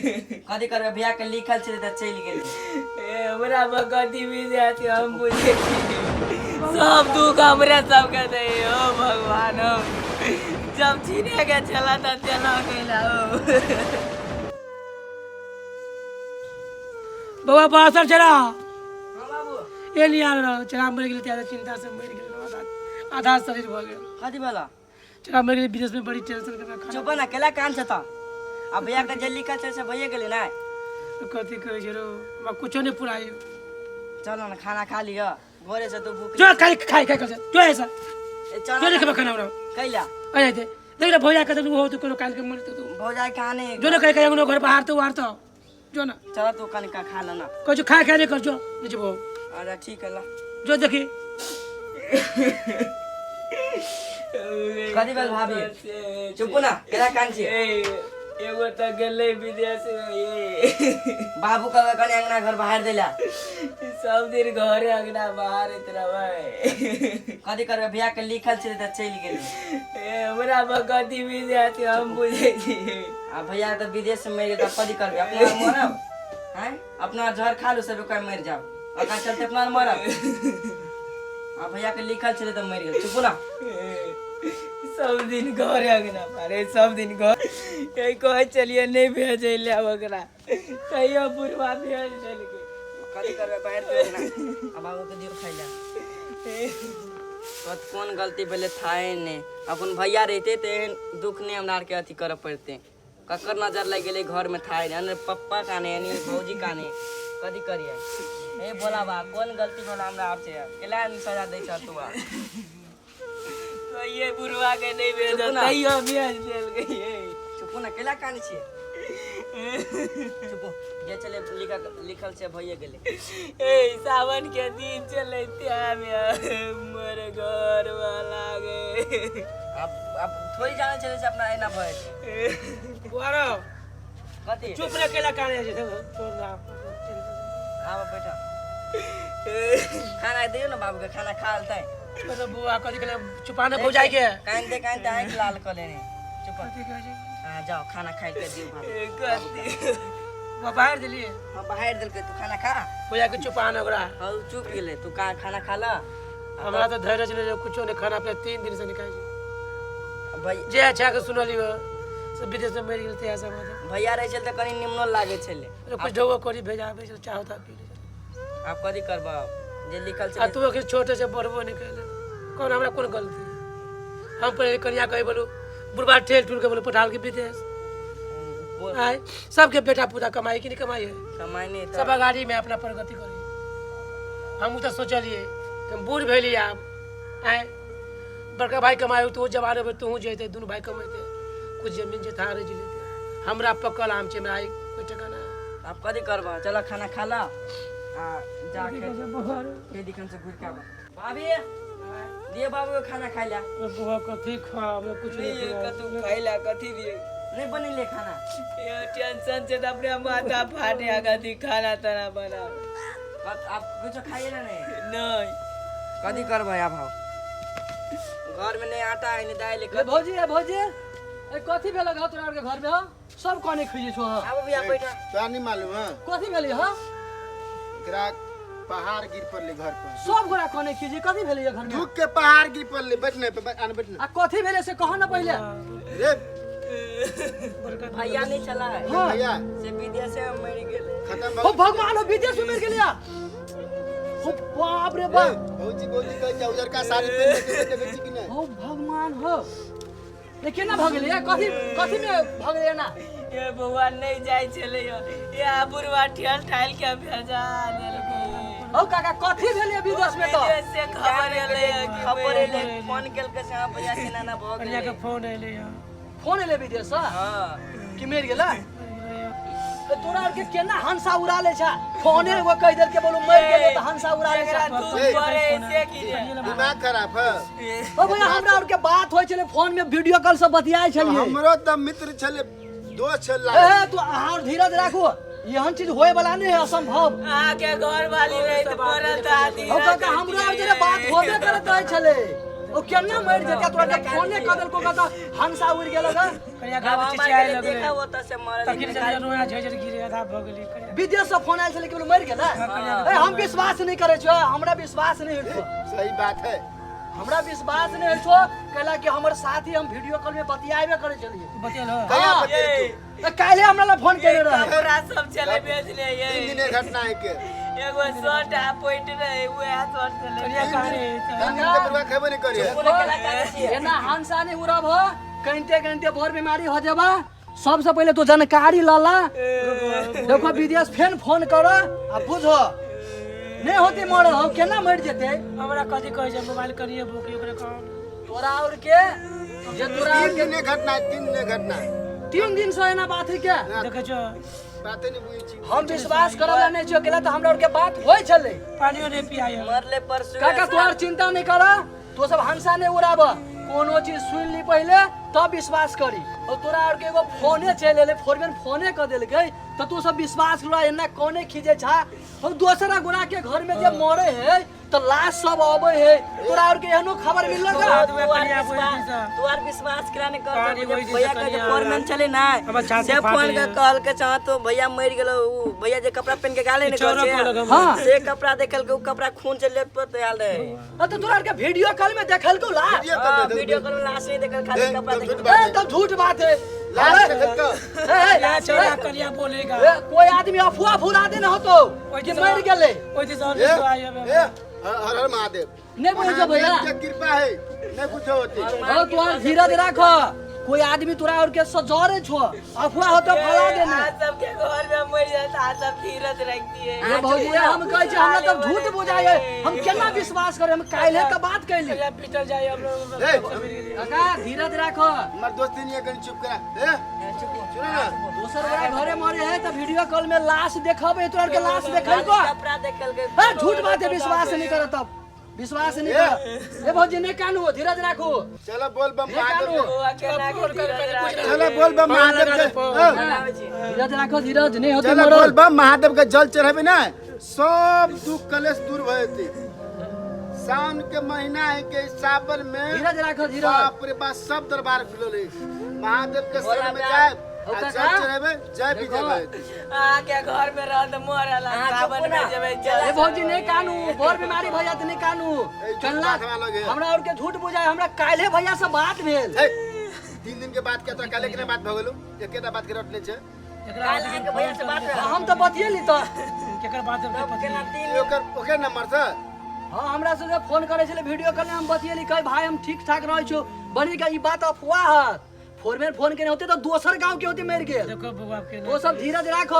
कथी करबे भैया के लिखल छे त चल गेल हमरा कथी विद्यार्थी हम बुझे सब दुख हमरा सबके दे ओ भगवान हो जब छीने के चला त चला गेला हो बाबा पासर चला हां बाबू ये नहीं आ रहा चला मर गेल त्यादा चिंता से मर गेल आधा शरीर भ गेल कथी वाला चला मर गेल विदेश में बड़ी टेंशन के रखा चुप ना केला कान छ त अब भैया के जे लिखल छे से भइए गेले ना कथी करे छै रो बा कुछो नहीं पुराई चलो ना खाना खा लियो घरे से तो भूख जो खाई खाई खाई कर जो ऐसा चल जो देख खाना बना कैला अरे दे देख ना भैया के हो तो कोनो काल के मर तो भौजाई खाने जो ना कहीं कहीं घर बाहर तो वार तो जो ना चल तू कनिका खा लेना कुछ खाए खाए नहीं कर जो नीचे वो अरे ठीक है ला जो देखी कथी भेल भाभी चुप ना केला कान छे एगो त गेले विदेश बाबू का कने अंगना घर बाहर देला सब दिन घरे अंगना बाहर इतना भाई कथी करबे भैया के लिखल छे त चल गेल हमरा कथी विद्यार्थी हम बुझे छी आ भैया तो विदेश में मर त कथी करबे अपना मरब हैं अपना जहर खा लो सब कोई मर जाओ अगर चलते अपना मरब आ भैया के लिखल छे त मर गेल चुप ना सब दिन घरे अंगना पारे सब दिन घर कहीं कहे चलिए नहीं भेजे ले ओकरा कहियो बुढ़वा भेज देल के कथी करबे बाहर दे ना अब बाबू के दियो खाइला कौन गलती भेले थाए ने अपन भैया रहते ते दुख ने हमरा के अथी करे पड़ते ककर नजर लग गेले घर में थाए ने पप्पा काने यानी भौजी काने कथी करिए ए बोला बा कौन गलती भेल हमरा आप से केला सजा दै छ तू ये बुढ़वा के नहीं भेज कहियो भेज देल गई चुप ना केला काने छी चुप जे चले लिखल से भइए गेले ए सावन के दिन चले त्या में मोर घर वाला गे अब थोड़ी जाने चले से अपना एना भय वारो कथी चुप रे केला काने छै छोड़ ना आवा बैठा खाना दियो ना बाबू के खाना खा लेतै मतलब बुआ कथी के चुपाने हो जाए के कान दे आंख लाल कर लेने चुप कथी कहे छै हां जाओ खाना खाइ के दियो बाबू कथी वो बाहर दिली हां बाहर देल के तू खाना खा बुआ के चुपाने ओकरा हां चुप गेले तू का खाना खा ला हमरा तो धैर्य चले कुछो नहीं खाना पे 3 दिन से नहीं खाई भाई जे अच्छा के सुनलियो सब विदेश में मर गेल ते ऐसा बात भैया रहे चल त कनी निम्नो लागे छले कुछ ढोवा करी भेजाबे से चाहता पी ले आप कथी करबा जे लिखल आ छले तू के छोटे से बड़बो नहीं कहले कौन हमरा कौन गलती हम पहले कन्या कहे बोलो बुढ़वा ठेल ठुल के बोलो पठाल के विदेश आए सबके बेटा पूरा कमाई कि नहीं कमाई है कमाई नहीं सब गाड़ी में अपना प्रगति करी हम तो सोचलिए कि हम बूढ़ भेली आब आए बड़का भाई कमाए तो जवान में तू जेते दोनों भाई कमाते कुछ जमीन जे था रे जी लेते हमरा पकल आम छे में आई कोई ठिकाना आप कथी करबा चलो खाना खा ला आ जाके के दिखन से घुर के आबा भाभी दिए बाबू को खाना खाइला बुआ कथी खा हम कुछ ये नहीं कतु खाइला कथी दिए नहीं बनिले खाना ये टेंशन से अपने माथा फाटे कथी खाना तना बना आप कुछ खाइए ना नहीं नहीं कथी करबा या भाव घर में नहीं आटा है नहीं दाल है भौजी ए कथी भेल घर तोरा के घर में हो सब कोने खइए छो अब भैया बैठा क्या नहीं मालूम है कथी भेलै ह एकरा पहाड़ गिर पड़ले घर पर सब गोरा कोने खइए कथी भेलै घर में दुख के पहाड़ गिर पड़ले बैठने पे आने बैठने आ कथी भेलै से कहो ना पहले रे भैया नहीं चला है हाँ। भैया से विदेश से मर गेले खत्म हो भगवान हो विदेश में मर गेलिया हो बाप रे बाप भौजी कह जा उधर का साड़ी पहन के देखे छी कि नहीं हो भगवान हो ले केना भ गेलिया कथी में भ गेलिया ना ये भगवान नहीं जाय चले ये बुढ़वा ठेल ठाल के भेजा देल हो काका कथी भेलिया विदेश में तो विदेश से खबर खबर ले फोन केल के से भैया के नाना भ कन्या गेले के फोन आइले यहाँ फोन एले विदेश से हां कि मर गेला तो तोरा के केना हंसा उड़ा ले छा फोने एगो कह देल के बोलू मर गेले तो हंसा उड़ा ले छा तू करे से की दिमाग खराब है ओ भैया हमरा और के बात होय छले फोन में वीडियो कॉल से बतियाय छलिए हमरो त मित्र छले दोस्त छल ए तू और धीरज राखो यहन चीज होए वाला नहीं है असंभव आके घर वाली रही तो परत आती हो काका हमरा और जरे बात होबे करत रहे छले जाए। ओ केना मर जेते तोरा के फोने कदल को कता हंसा उड़ गेल ग करिया अब गाव हम चिचियाए आके लगले देखा वो त से मरल तखिन से रोया झझर गिरे आधा भ गेलै करिया विदेश से फोन आयल छले कि मर गेल ए हम विश्वास नहीं करे छो हमरा विश्वास नहीं होय छो सही बात है। हमरा विश्वास नहीं होय छो कहला कि हमर साथी हम वीडियो कॉल में बतियाबे करे छलिए तू बतेल हो कहिया हाँ। बतेल तू? काल्हे हमरा ला फोन केने रहे कपड़ा सब चले बेच ले ये 3 दिन के घटना है के। एगो शर्ट आ पॉइंट रहे उहे शर्ट चले करिया काहे 3 दिन के बुआ खबर नहीं करिए। एना हंसा नहीं उड़ब हो कहिते कहिते भोर बीमारी हो जाबा सबसे पहले तो जानकारी लाला देखो विदेश फेन फोन करो आ बुझो नहीं होती मर हो केना मर जेते हमरा कथि कहै छै मोबाइल करिए बुक ओकरे काम तोरा और के जे तोरा 3 दिन के घटना है, 3 दिन के घटना है। 3 दिन से एना बात है क्या देखै छो बातें नहीं बुझी छी। हम विश्वास करला नहीं छो केला तो हमरा और के बात होय छले पानियो नहीं पियाए मरले परसों काका तोहर चिंता नहीं कर तो सब हंसा नहीं उड़ाब कोनो चीज सुन ली पहले तब विश्वास करी और तोरा और के एगो फोने चले ले फोरमैन फोने कर देल गई तो तू सब विश्वास लो एना कोने खींचे छा और दूसरा गुना के घर में जब मरे है तो लाश सब आवे है तोरा और के एहनो खबर मिल लगा तुआर विश्वास कराने पानी कर वही से भैया का करिया जो फोरमैन चले ना अब छाती से फाट फोन गई के है। कहल के चाह तो भैया मर गेलो उ भैया जे कपड़ा पहन के गाले ने चोरों को कर लगा हाँ। से कपड़ा देखल के उ कपड़ा खून से लेप पे आल रहे तो तोरा और के वीडियो कॉल में देखल को ला वीडियो कर दे वीडियो कॉल में लाश नहीं देखल खाली देख, कपड़ा तो झूठ देखल बात है। तब झूठ बात है लाश देखल का या चोरा करिया बोलेगा कोई आदमी अफवाह फुला दे न हो तो कि मर गेले ओइ दिन और ए, तो आए ए, हर हर महादेव। नहीं बुझो भैया महादेव की कृपा है, नहीं कुछ होती। और तोहर धीरज राख कोई आदमी तोरा और के सजरे छो अफवाह हो तो फैला देना सबके घर में मर जाता आ सब धीरज रखती है ये भौजी हम कहै छै हमरा तब झूठ बुझाए हम केना विश्वास करे हम काल्हे के बात कैली करिया पीटल जाए हम लोग ए, काका धीरज राख हमार दोस्ती नहीं है, कहीं चुप करा। ए, सुनो ना, दोसर बड़ा घरे मरे है तो वीडियो कॉल में लाश देखबे तोरा के लाश देखल को कपड़ा देखल के हां झूठ बात है विश्वास नहीं कर तब विश्वास नहीं कर ए भौजी ने कानू धीरज राखू चलो बोल बम महादेव के। वो अकेला के धीरज रख चलो बोल बम महादेव के। ए, धीरज राखो धीरज नहीं होते चलो मरो बोल बम महादेव के जल चढ़ाबे ना सब दुख कलेश दूर भए थी। सावन के महीना है के सावन में धीरज राखो धीरज बाप रे बाप सब दरबार खुलल है। महादेव के शरण में जाए आ जल चढ़ाबे जय विजय भए थी। आके घर में रह तो मरला सावन में जब ए भौजी नहीं कानू बोर बीमारी भैया नहीं कानू झूठ कल्ला बात हमरा लगे है। हमरा और के झूठ बुझाए हमरा काल्हे भैया से बात भेल ए, 3 दिन के बाद क्या तो काले के बात भ गेलो एकेटा बात के रटने छे। काल आके भैया से बात रहा हम तो बतिएली तो केकर बात है पता केना तीन ओकर नंबर से हाँ हमरा से फोन करे छले वीडियो कॉल में हम बतिएली कहे भाई हम ठीक ठाक रहै छौ बनी का ई बात अफवाह है फोरमैन फोन केने होते तो दोसर गांव के होते मर गेल देखो बाबू आपके वो सब धीरज राख